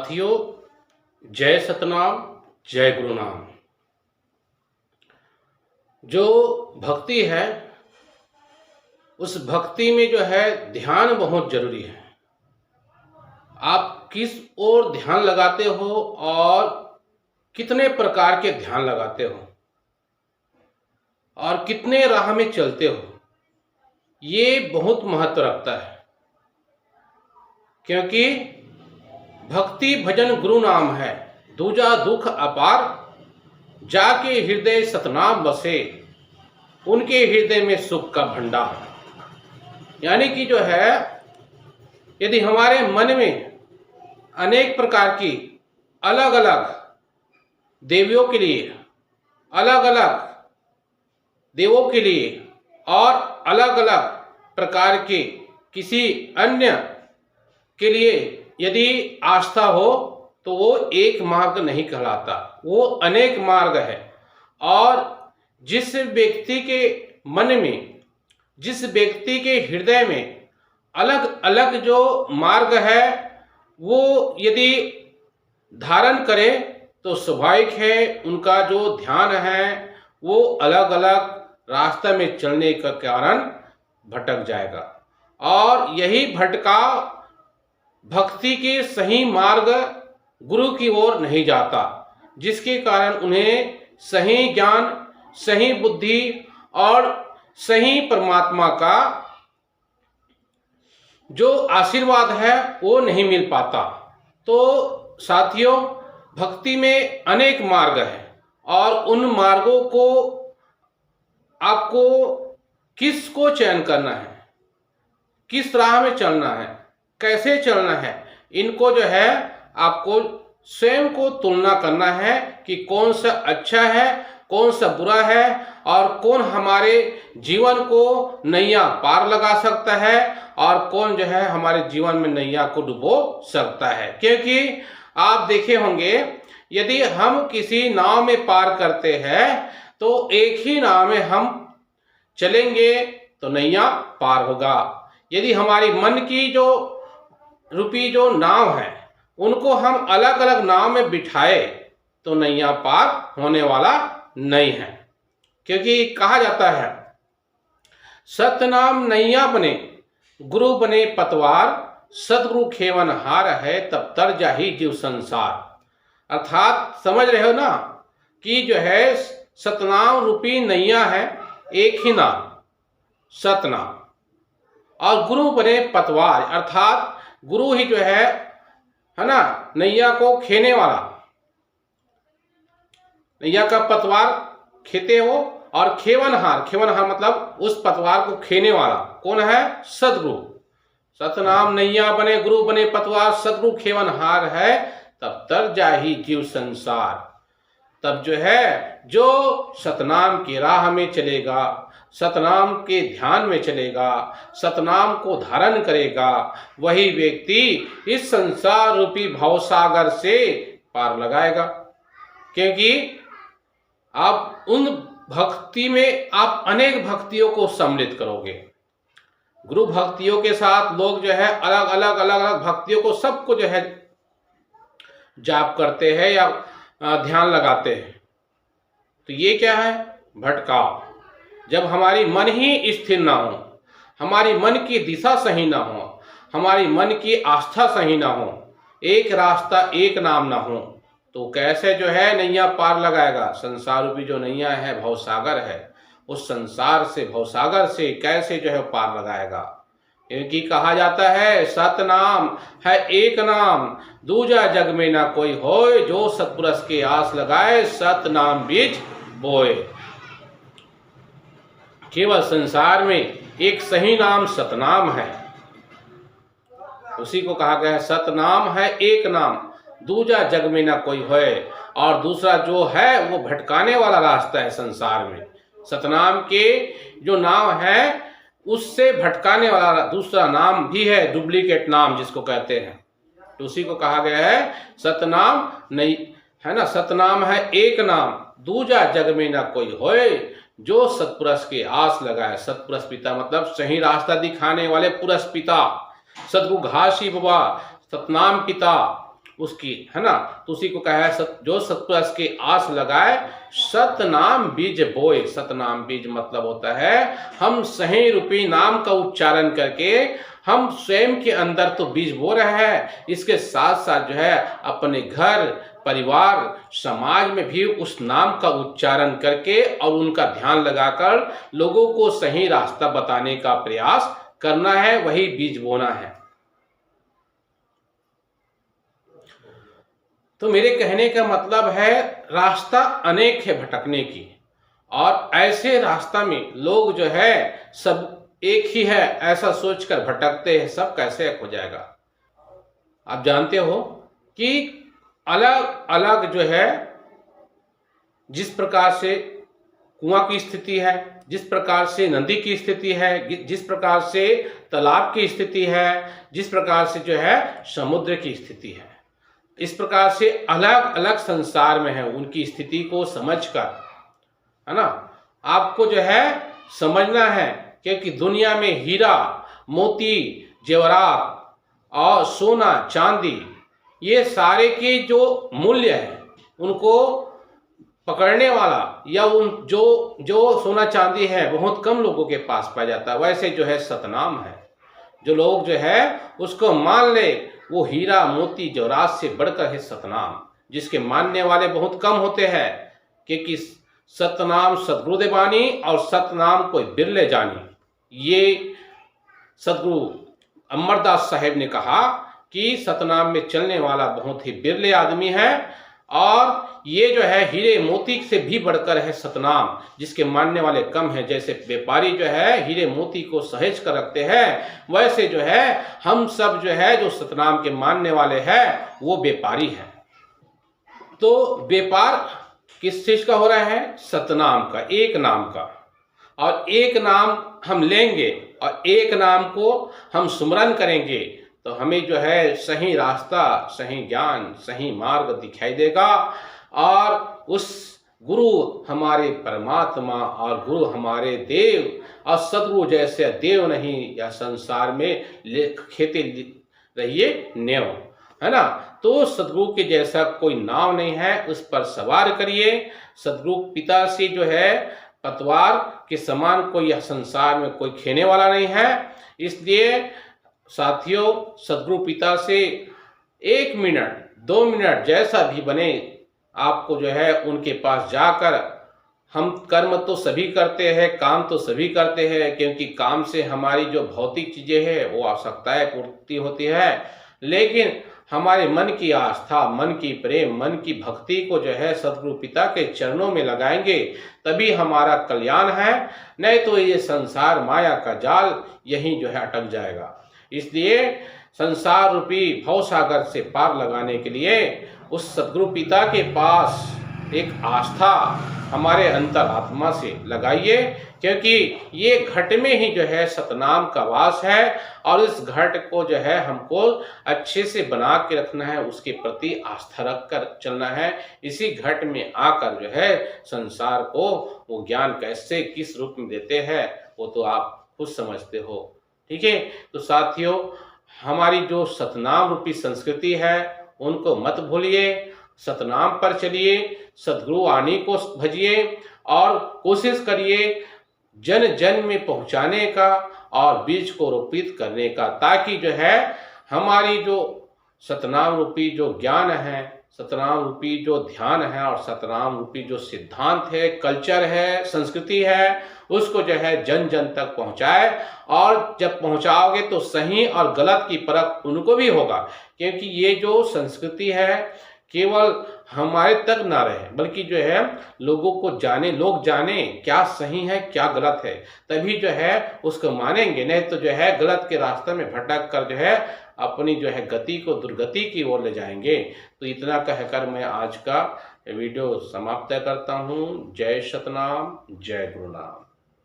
साथियों, जय सतनाम, जय गुरुनाम। जो भक्ति है उस भक्ति में जो है ध्यान बहुत जरूरी है। आप किस ओर ध्यान लगाते हो और कितने प्रकार के ध्यान लगाते हो और कितने राह में चलते हो, ये बहुत महत्व रखता है। क्योंकि भक्ति भजन गुरु नाम है, दूजा दुख अपार, जाके हृदय सतनाम बसे, उनके हृदय में सुख का भंडार। यानी कि जो है, यदि हमारे मन में अनेक प्रकार की अलग अलग देवियों के लिए, अलग अलग देवों के लिए और अलग अलग प्रकार के किसी अन्य के लिए यदि आस्था हो तो वो एक मार्ग नहीं कहलाता, वो अनेक मार्ग है। और जिस व्यक्ति के मन में, जिस व्यक्ति के हृदय में अलग अलग जो मार्ग है वो यदि धारण करे तो स्वाभाविक है उनका जो ध्यान है वो अलग अलग रास्ते में चलने का कारण भटक जाएगा। और यही भटकाव भक्ति के सही मार्ग गुरु की ओर नहीं जाता, जिसके कारण उन्हें सही ज्ञान, सही बुद्धि और सही परमात्मा का जो आशीर्वाद है वो नहीं मिल पाता। तो साथियों, भक्ति में अनेक मार्ग हैं और उन मार्गों को आपको किसको चयन करना है, किस राह में चलना है, कैसे चलना है, इनको जो है आपको स्वयं को तुलना करना है कि कौन सा अच्छा है, कौन सा बुरा है और कौन हमारे जीवन को नैया पार लगा सकता है और कौन जो है हमारे जीवन में नैया को डुबो सकता है। क्योंकि आप देखे होंगे, यदि हम किसी नाव में पार करते हैं तो एक ही नाव में हम चलेंगे तो नैया पार होगा। यदि हमारी मन की जो रूपी जो नाव है उनको हम अलग अलग नाव में बिठाए तो नैया पार होने वाला नहीं है। क्योंकि कहा जाता है, सतनाम नैया बने, गुरु बने पतवार, सतगुरु खेवन हार है, तब तर जाही जीव संसार। अर्थात समझ रहे हो ना कि जो है सतनाम रूपी नैया है, एक ही नाम सतनाम, और गुरु बने पतवार, अर्थात गुरु ही जो है ना नैया को खेने वाला, नैया का पतवार खेते हो। और खेवनहार, खेवनहार मतलब उस पतवार को खेने वाला कौन है? सदगुरु। सतनाम नैया बने, गुरु बने पतवार, सदगुरु खेवनहार है, तब तर जाही जीव संसार। तब जो है जो सतनाम की राह में चलेगा, सतनाम के ध्यान में चलेगा, सतनाम को धारण करेगा, वही व्यक्ति इस संसार रूपी भवसागर से पार लगाएगा। क्योंकि आप उन भक्ति में आप अनेक भक्तियों को सम्मिलित करोगे। गुरु भक्तियों के साथ लोग जो है अलग अलग भक्तियों को सबको जो है जाप करते हैं या ध्यान लगाते हैं। तो ये क्या है? भटकाव। जब हमारी मन ही स्थिर ना हो, हमारी मन की दिशा सही ना हो, हमारी मन की आस्था सही ना हो, एक रास्ता एक नाम ना हो, तो कैसे जो है नैया पार लगाएगा? संसार रूपी जो नैया है, भवसागर है, उस संसार से, भवसागर से कैसे जो है पार लगाएगा? क्योंकि कहा जाता है, सतनाम है एक नाम, दूजा जग में ना कोई होए, जो सतपुरुष के आस लगाए, सतनाम बीज बोए। केवल संसार में एक सही नाम सतनाम है, उसी को कहा गया है सतनाम है एक नाम, दूजा जग में ना कोई होए। और दूसरा जो है वो भटकाने वाला रास्ता है संसार में। सतनाम के जो नाम है उससे भटकाने वाला दूसरा नाम भी है, डुप्लीकेट नाम जिसको कहते हैं। तो उसी को कहा गया है सतनाम नहीं है ना, सतनाम है एक नाम, दूजा जग में ना कोई होए, जो सतपुरुष के आस लगाए। सतपुरुष पिता मतलब सही रास्ता दिखाने वाले पुरुष पिता, सदगुरु घासी बाबा, सतनाम पिता, उसकी, है ना। तो उसी को कहा है जो सत्पुरुष की आस लगाए सतनाम बीज बोए। सतनाम बीज मतलब होता है हम सही रूपी नाम का उच्चारण करके हम स्वयं के अंदर तो बीज बो रहे हैं, इसके साथ साथ जो है अपने घर परिवार समाज में भी उस नाम का उच्चारण करके और उनका ध्यान लगाकर लोगों को सही रास्ता बताने का प्रयास करना है, वही बीज बोना है। तो मेरे कहने का मतलब है रास्ता अनेक है भटकने की, और ऐसे रास्ता में लोग जो है सब एक ही है ऐसा सोचकर भटकते हैं, सब कैसे एक हो जाएगा। आप जानते हो कि अलग अलग जो है जिस प्रकार से कुआं की स्थिति है, जिस प्रकार से नदी की स्थिति है, जिस प्रकार से तालाब की स्थिति है, जिस प्रकार से जो है समुद्र की स्थिति है, इस प्रकार से अलग अलग संसार में है, उनकी स्थिति को समझकर, है ना, आपको जो है समझना है। क्योंकि दुनिया में हीरा मोती जेवरात और सोना चांदी ये सारे के जो मूल्य है उनको पकड़ने वाला या उन जो सोना चांदी है बहुत कम लोगों के पास पाया जाता है। वैसे जो है सतनाम है, जो लोग जो है उसको मान ले वो हीरा मोती जेवरात से बढ़कर है सतनाम, जिसके मानने वाले बहुत कम होते हैं। क्योंकि सतनाम सतगुरुदेव बानी और सतनाम कोई बिरले जानी, ये सतगुरु अमरदास साहेब ने कहा कि सतनाम में चलने वाला बहुत ही बिरले आदमी है, और ये जो है हीरे मोती से भी बढ़कर है सतनाम, जिसके मानने वाले कम हैं। जैसे व्यापारी जो है हीरे मोती को सहेज कर रखते हैं, वैसे जो है हम सब जो है जो सतनाम के मानने वाले हैं वो व्यापारी हैं। तो व्यापार किस चीज का हो रहा है? सतनाम का, एक नाम का। और एक नाम हम लेंगे और एक नाम को हम सुमरन करेंगे तो हमें जो है सही रास्ता, सही ज्ञान, सही मार्ग दिखाई देगा, और उस गुरु हमारे परमात्मा और गुरु हमारे देव, और सदगुरु जैसे देव नहीं या संसार में खेते रहिए नेव, है ना। तो सदगुरु के जैसा कोई नाव नहीं है, उस पर सवार करिए। सदगुरु पिता से जो है पतवार के समान कोई यह संसार में कोई खेने वाला नहीं है। इसलिए साथियों, सदगुरु पिता से 1 मिनट 2 मिनट जैसा भी बने आपको जो है उनके पास जाकर, हम कर्म तो सभी करते हैं, काम तो सभी करते हैं, क्योंकि काम से हमारी जो भौतिक चीजें हैं वो आवश्यकताएं पूर्ति होती है, लेकिन हमारे मन की आस्था, मन की प्रेम, मन की भक्ति को जो है सदगुरु पिता के चरणों में लगाएंगे तभी हमारा कल्याण है, नहीं तो ये संसार माया का जाल यहीं जो है अटक जाएगा। इसलिए संसार रूपी भवसागर से पार लगाने के लिए उस सदगुरु पिता के पास एक आस्था हमारे अंतरात्मा से लगाइए, क्योंकि ये घट में ही जो है सतनाम का वास है, और इस घट को जो है हमको अच्छे से बना के रखना है, उसके प्रति आस्था रख कर चलना है। इसी घट में आकर जो है संसार को वो ज्ञान कैसे किस रूप में देते हैं वो तो आप खुद समझते हो, ठीक है। तो साथियों, हमारी जो सतनाम रूपी संस्कृति है उनको मत भूलिए, सतनाम पर चलिए, सदगुरु वाणी को भजिए और कोशिश करिए जन जन में पहुंचाने का और बीज को रोपित करने का, ताकि जो है हमारी जो सतनाम रूपी जो ज्ञान है, सतनाम रूपी जो ध्यान है और सतनाम रूपी जो सिद्धांत है, कल्चर है, संस्कृति है, उसको जो है जन जन तक पहुंचाए। और जब पहुंचाओगे तो सही और गलत की परख उनको भी होगा, क्योंकि ये जो संस्कृति है केवल हमारे तक ना रहे, बल्कि जो है लोगों को जाने, लोग जाने क्या सही है क्या गलत है, तभी जो है उसको मानेंगे। नहीं तो जो है गलत के रास्ते में भटक कर जो है अपनी जो है गति को दुर्गति की ओर ले जाएंगे। तो इतना कहकर मैं आज का वीडियो समाप्त करता हूँ। जय सतनाम, जय गुरुनाम।